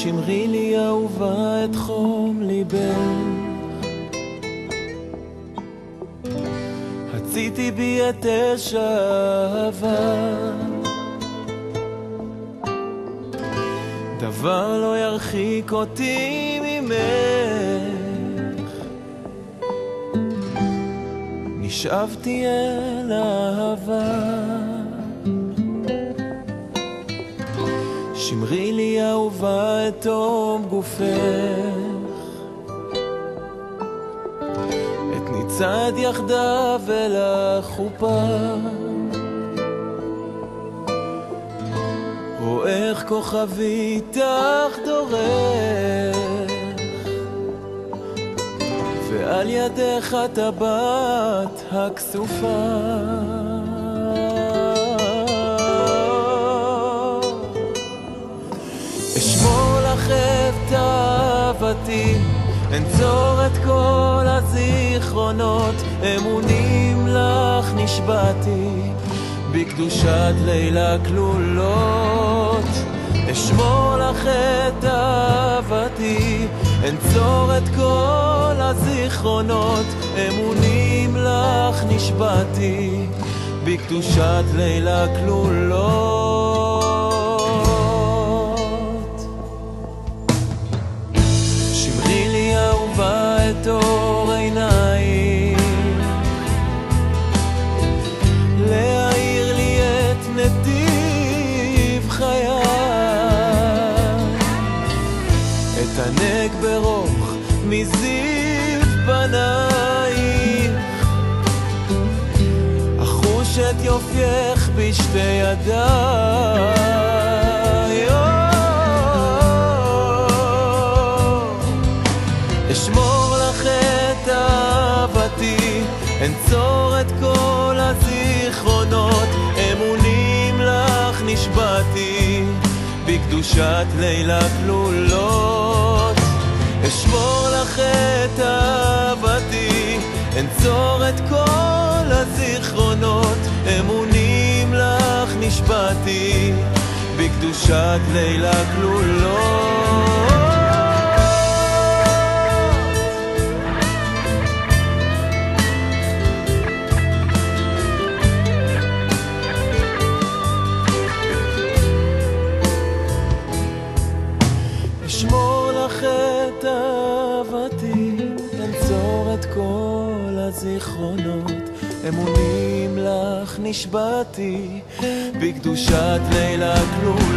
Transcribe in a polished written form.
שמרי לי אהובה את חום ליבך, הציתי בי את אש האהבה, דבר לא ירחיק אותי ממך, נשאבתי אל אהבה. שמרי לי אהובה את תום גופך, את ניצד יחדיו אל החופה, רואה איך כוכבי איתך דורך, ועל ידך טבעת הכסופה. אשמור לך את אהבתי, אנצור את כל הזיכרונות, אמונים לך נשבעתי, בקדושת לילה כלולות. אשמור לך את אהבתי, אנצור את כל הזיכרונות, אמונים לך נשבעתי, בקדושת לילה כלולות. שמרי לי אהובה את אור עיניים, להאיר לי את נתיב חיי, את ענג ברוך מזיו פנייך, אחוש את יופייך בשתי ידיי. אשמור לך את אהבתי, אנצור את כל הזיכרונות, אמונים לך נשבעתי, בקדושת לילה כלולות. אשמור לך את אהבתי, אנצור את כל הזיכרונות, אמונים לך נשבעתי, בקדושת לילה כלולות. אשמור לך את אהבתי, אנצור את כל הזיכרונות, אמונים לך נשבעתי, בקדושת לילה כלולות.